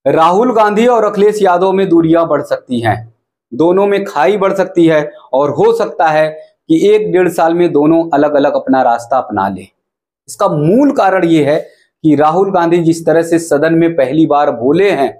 राहुल गांधी और अखिलेश यादव में दूरियां बढ़ सकती हैं, दोनों में खाई बढ़ सकती है और हो सकता है कि 1-1.5 साल में दोनों अलग अलग अपना रास्ता अपना लें। इसका मूल कारण यह है कि राहुल गांधी जिस तरह से सदन में पहली बार बोले हैं,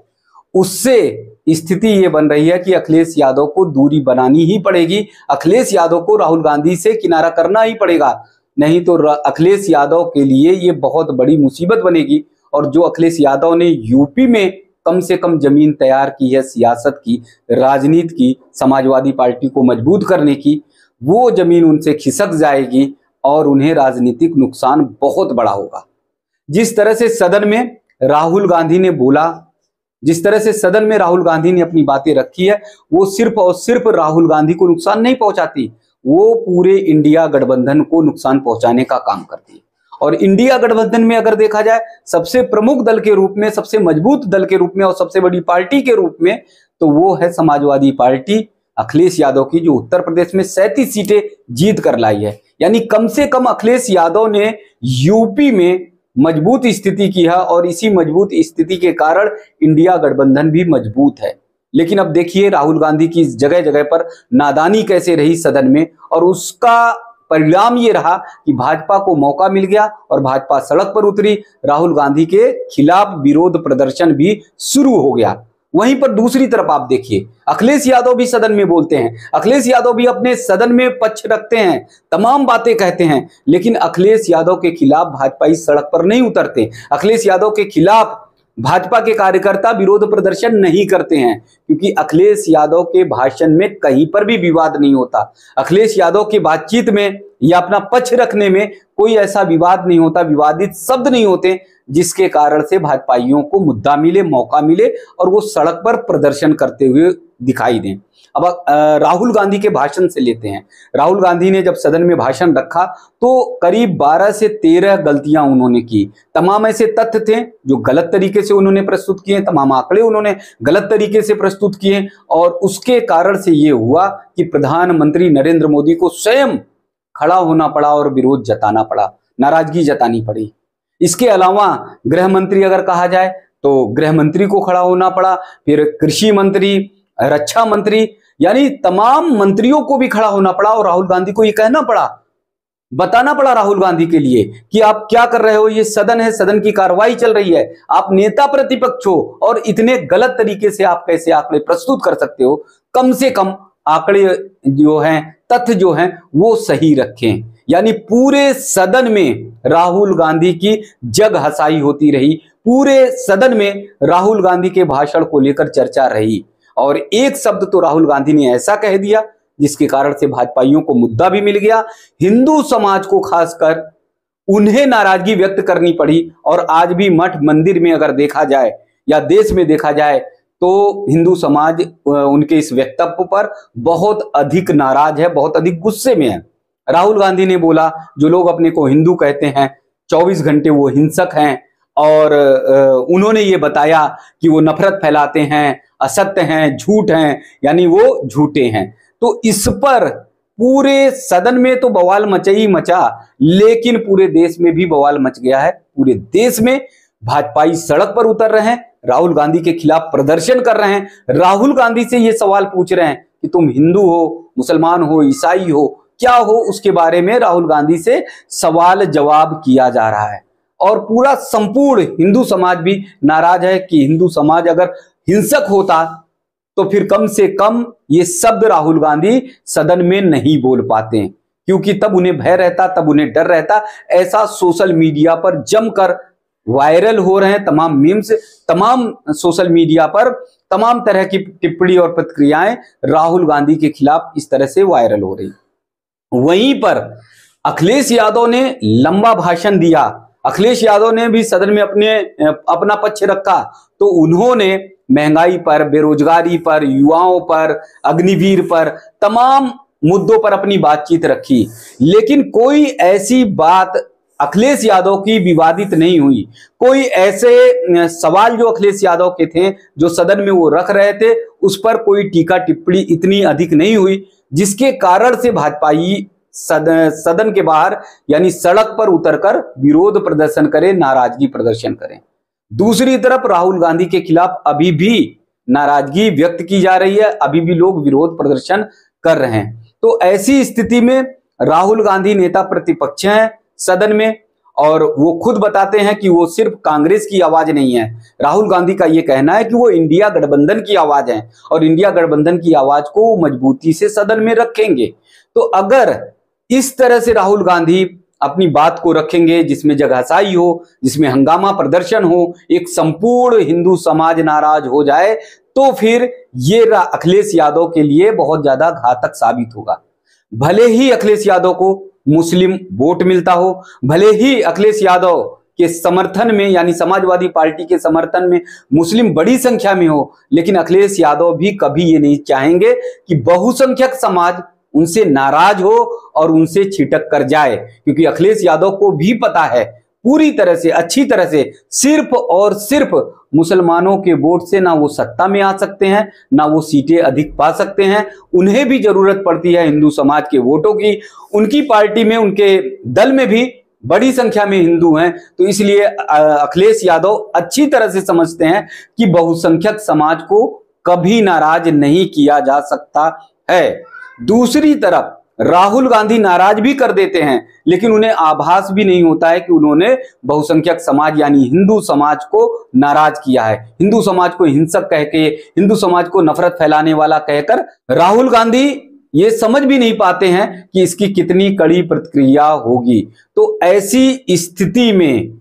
उससे स्थिति ये बन रही है कि अखिलेश यादव को दूरी बनानी ही पड़ेगी। अखिलेश यादव को राहुल गांधी से किनारा करना ही पड़ेगा, नहीं तो अखिलेश यादव के लिए ये बहुत बड़ी मुसीबत बनेगी। और जो अखिलेश यादव ने यूपी में कम से कम जमीन तैयार की है सियासत की, राजनीति की, समाजवादी पार्टी को मजबूत करने की, वो जमीन उनसे खिसक जाएगी और उन्हें राजनीतिक नुकसान बहुत बड़ा होगा। जिस तरह से सदन में राहुल गांधी ने बोला, जिस तरह से सदन में राहुल गांधी ने अपनी बातें रखी है, वो सिर्फ और सिर्फ राहुल गांधी को नुकसान नहीं पहुंचाती, वो पूरे इंडिया गठबंधन को नुकसान पहुंचाने का काम करती है। और इंडिया गठबंधन में अगर देखा जाए, सबसे प्रमुख दल के रूप में, सबसे मजबूत दल के रूप में और सबसे बड़ी पार्टी के रूप में, तो वो है समाजवादी पार्टी अखिलेश यादव की, जो उत्तर प्रदेश में 37 सीटें जीत कर लाई है। यानी कम से कम अखिलेश यादव ने यूपी में मजबूत स्थिति की है और इसी मजबूत स्थिति के कारण इंडिया गठबंधन भी मजबूत है। लेकिन अब देखिए राहुल गांधी की जगह जगह पर नादानी कैसे रही सदन में, और उसका परिणाम ये रहा कि भाजपा को मौका मिल गया और भाजपा सड़क पर उतरी, राहुल गांधी के खिलाफ विरोध प्रदर्शन भी शुरू हो गया। वहीं पर दूसरी तरफ आप देखिए, अखिलेश यादव भी सदन में बोलते हैं, अखिलेश यादव भी अपने सदन में पक्ष रखते हैं, तमाम बातें कहते हैं, लेकिन अखिलेश यादव के खिलाफ भाजपा इस सड़क पर नहीं उतरते। अखिलेश यादव के खिलाफ भाजपा के कार्यकर्ता विरोध प्रदर्शन नहीं करते हैं, क्योंकि अखिलेश यादव के भाषण में कहीं पर भी विवाद नहीं होता। अखिलेश यादव की बातचीत में या अपना पक्ष रखने में कोई ऐसा विवाद नहीं होता, विवादित शब्द नहीं होते, जिसके कारण से भाजपाइयों को मुद्दा मिले, मौका मिले और वो सड़क पर प्रदर्शन करते हुए दिखाई दें। अब राहुल गांधी के भाषण से लेते हैं। राहुल गांधी ने जब सदन में भाषण रखा तो करीब 12 से 13 गलतियां उन्होंने की। तमाम ऐसे तथ्य थे जो गलत तरीके से उन्होंने प्रस्तुत किए, तमाम आंकड़े उन्होंने गलत तरीके से प्रस्तुत किए, और उसके कारण से ये हुआ कि प्रधानमंत्री नरेंद्र मोदी को स्वयं खड़ा होना पड़ा और विरोध जताना पड़ा, नाराजगी जतानी पड़ी। इसके अलावा गृह मंत्री अगर कहा जाए तो गृह मंत्री को खड़ा होना पड़ा, फिर कृषि मंत्री, रक्षा मंत्री, यानी तमाम मंत्रियों को भी खड़ा होना पड़ा और राहुल गांधी को ये कहना पड़ा, बताना पड़ा राहुल गांधी के लिए कि आप क्या कर रहे हो, ये सदन है, सदन की कार्रवाई चल रही है, आप नेता प्रतिपक्ष हो और इतने गलत तरीके से आप कैसे आंकड़े प्रस्तुत कर सकते हो। कम से कम आंकड़े जो हैं, तथ्य जो हैं, वो सही रखें। यानी पूरे सदन में राहुल गांधी की जग हंसाई होती रही, पूरे सदन में राहुल गांधी के भाषण को लेकर चर्चा रही, और एक शब्द तो राहुल गांधी ने ऐसा कह दिया जिसके कारण से भाजपाइयों को मुद्दा भी मिल गया, हिंदू समाज को खासकर उन्हें नाराजगी व्यक्त करनी पड़ी। और आज भी मठ मंदिर में अगर देखा जाए या देश में देखा जाए तो हिंदू समाज उनके इस वक्तव्य पर बहुत अधिक नाराज है, बहुत अधिक गुस्से में है। राहुल गांधी ने बोला जो लोग अपने को हिंदू कहते हैं 24 घंटे वो हिंसक हैं, और उन्होंने ये बताया कि वो नफरत फैलाते हैं, असत्य हैं, झूठ हैं, यानी वो झूठे हैं। तो इस पर पूरे सदन में तो बवाल मचा ही मचा, लेकिन पूरे देश में भी बवाल मच गया है। पूरे देश में भाजपाई सड़क पर उतर रहे हैं, राहुल गांधी के खिलाफ प्रदर्शन कर रहे हैं, राहुल गांधी से ये सवाल पूछ रहे हैं कि तुम हिंदू हो, मुसलमान हो, ईसाई हो, क्या हो, उसके बारे में राहुल गांधी से सवाल जवाब किया जा रहा है। और पूरा संपूर्ण हिंदू समाज भी नाराज है कि हिंदू समाज अगर हिंसक होता तो फिर कम से कम ये शब्द राहुल गांधी सदन में नहीं बोल पाते, क्योंकि तब उन्हें भय रहता, तब उन्हें डर रहता। ऐसा सोशल मीडिया पर जमकर वायरल हो रहे हैं तमाम मीम्स, तमाम सोशल मीडिया पर तमाम तरह की टिप्पणी और प्रतिक्रियाएं राहुल गांधी के खिलाफ इस तरह से वायरल हो रही। वहीं पर अखिलेश यादव ने लंबा भाषण दिया, अखिलेश यादव ने भी सदन में अपना पक्ष रखा, तो उन्होंने महंगाई पर, बेरोजगारी पर, युवाओं पर, अग्निवीर पर, तमाम मुद्दों पर अपनी बातचीत रखी। लेकिन कोई ऐसी बात अखिलेश यादव की विवादित नहीं हुई। कोई ऐसे सवाल जो अखिलेश यादव के थे, जो सदन में वो रख रहे थे, उस पर कोई टीका टिप्पणी इतनी अधिक नहीं हुई, जिसके कारण से भाजपाई सदन के बाहर यानी सड़क पर उतरकर विरोध प्रदर्शन करें, नाराजगी प्रदर्शन करें। दूसरी तरफ राहुल गांधी के खिलाफ अभी भी नाराजगी व्यक्त की जा रही है, अभी भी लोग विरोध प्रदर्शन कर रहे हैं। तो ऐसी स्थिति में राहुल गांधी नेता प्रतिपक्ष हैं सदन में, और वो खुद बताते हैं कि वो सिर्फ कांग्रेस की आवाज नहीं है। राहुल गांधी का ये कहना है कि वो इंडिया गठबंधन की आवाज है और इंडिया गठबंधन की आवाज को मजबूती से सदन में रखेंगे। तो अगर इस तरह से राहुल गांधी अपनी बात को रखेंगे, जिसमें जगहसाई हो, जिसमें हंगामा प्रदर्शन हो, एक संपूर्ण हिंदू समाज नाराज हो जाए, तो फिर ये अखिलेश यादव के लिए बहुत ज्यादा घातक साबित होगा। भले ही अखिलेश यादव को मुस्लिम वोट मिलता हो, भले ही अखिलेश यादव के समर्थन में यानी समाजवादी पार्टी के समर्थन में मुस्लिम बड़ी संख्या में हो, लेकिन अखिलेश यादव भी कभी ये नहीं चाहेंगे कि बहुसंख्यक समाज उनसे नाराज हो और उनसे छिटक कर जाए, क्योंकि अखिलेश यादव को भी पता है पूरी तरह से, अच्छी तरह से, सिर्फ और सिर्फ मुसलमानों के वोट से ना वो सत्ता में आ सकते हैं, ना वो सीटें अधिक पा सकते हैं। उन्हें भी जरूरत पड़ती है हिंदू समाज के वोटों की। उनकी पार्टी में, उनके दल में भी बड़ी संख्या में हिंदू हैं, तो इसलिए अखिलेश यादव अच्छी तरह से समझते हैं कि बहुसंख्यक समाज को कभी नाराज नहीं किया जा सकता है। दूसरी तरफ राहुल गांधी नाराज भी कर देते हैं, लेकिन उन्हें आभास भी नहीं होता है कि उन्होंने बहुसंख्यक समाज यानी हिंदू समाज को नाराज किया है। हिंदू समाज को हिंसक कह के, हिंदू समाज को नफरत फैलाने वाला कहकर राहुल गांधी ये समझ भी नहीं पाते हैं कि इसकी कितनी कड़ी प्रतिक्रिया होगी। तो ऐसी स्थिति में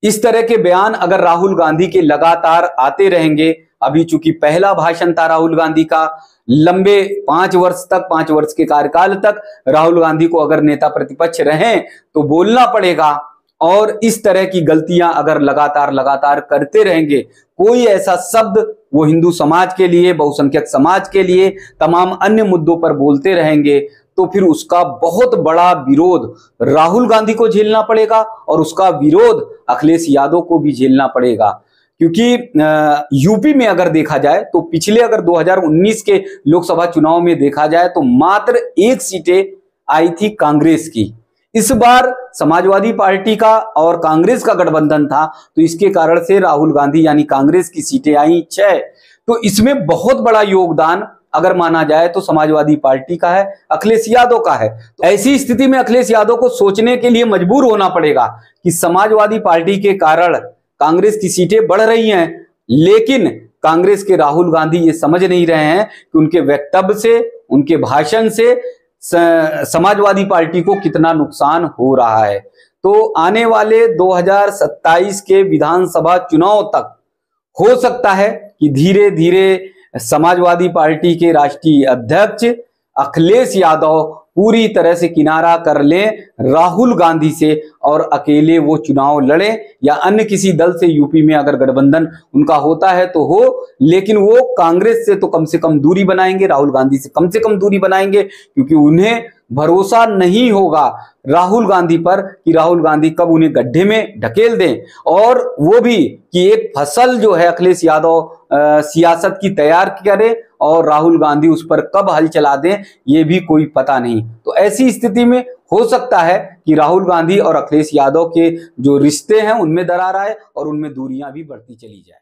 इस तरह के बयान अगर राहुल गांधी के लगातार आते रहेंगे, अभी चूंकि पहला भाषण था राहुल गांधी का, लंबे 5 वर्ष तक, 5 वर्ष के कार्यकाल तक राहुल गांधी को अगर नेता प्रतिपक्ष रहें तो बोलना पड़ेगा, और इस तरह की गलतियां अगर लगातार करते रहेंगे, कोई ऐसा शब्द वो हिंदू समाज के लिए, बहुसंख्यक समाज के लिए, तमाम अन्य मुद्दों पर बोलते रहेंगे, तो फिर उसका बहुत बड़ा विरोध राहुल गांधी को झेलना पड़ेगा और उसका विरोध अखिलेश यादव को भी झेलना पड़ेगा। क्योंकि यूपी में अगर देखा जाए तो पिछले अगर 2019 के लोकसभा चुनाव में देखा जाए तो मात्र 1 सीटें आई थी कांग्रेस की। इस बार समाजवादी पार्टी का और कांग्रेस का गठबंधन था, तो इसके कारण से राहुल गांधी यानी कांग्रेस की सीटें आई 6। तो इसमें बहुत बड़ा योगदान अगर माना जाए तो समाजवादी पार्टी का है, अखिलेश यादव का है। तो ऐसी स्थिति में अखिलेश यादव को सोचने के लिए मजबूर होना पड़ेगा कि समाजवादी पार्टी के कारण कांग्रेस की सीटें बढ़ रही हैं, लेकिन कांग्रेस के राहुल गांधी ये समझ नहीं रहे हैं कि उनके वक्तव्य से, उनके भाषण से समाजवादी पार्टी को कितना नुकसान हो रहा है। तो आने वाले 2027 के विधानसभा चुनाव तक हो सकता है कि धीरे धीरे समाजवादी पार्टी के राष्ट्रीय अध्यक्ष अखिलेश यादव पूरी तरह से किनारा कर लें राहुल गांधी से और अकेले वो चुनाव लड़ें, या अन्य किसी दल से यूपी में अगर गठबंधन उनका होता है तो हो, लेकिन वो कांग्रेस से तो कम से कम दूरी बनाएंगे, राहुल गांधी से कम दूरी बनाएंगे, क्योंकि उन्हें भरोसा नहीं होगा राहुल गांधी पर कि राहुल गांधी कब उन्हें गड्ढे में ढकेल दें, और वो भी कि एक फसल जो है अखिलेश यादव सियासत की तैयार करे और राहुल गांधी उस पर कब हल चला दें, ये भी कोई पता नहीं। तो ऐसी स्थिति में हो सकता है कि राहुल गांधी और अखिलेश यादव के जो रिश्ते हैं उनमें दरार आए और उनमें दूरियां भी बढ़ती चली जाए।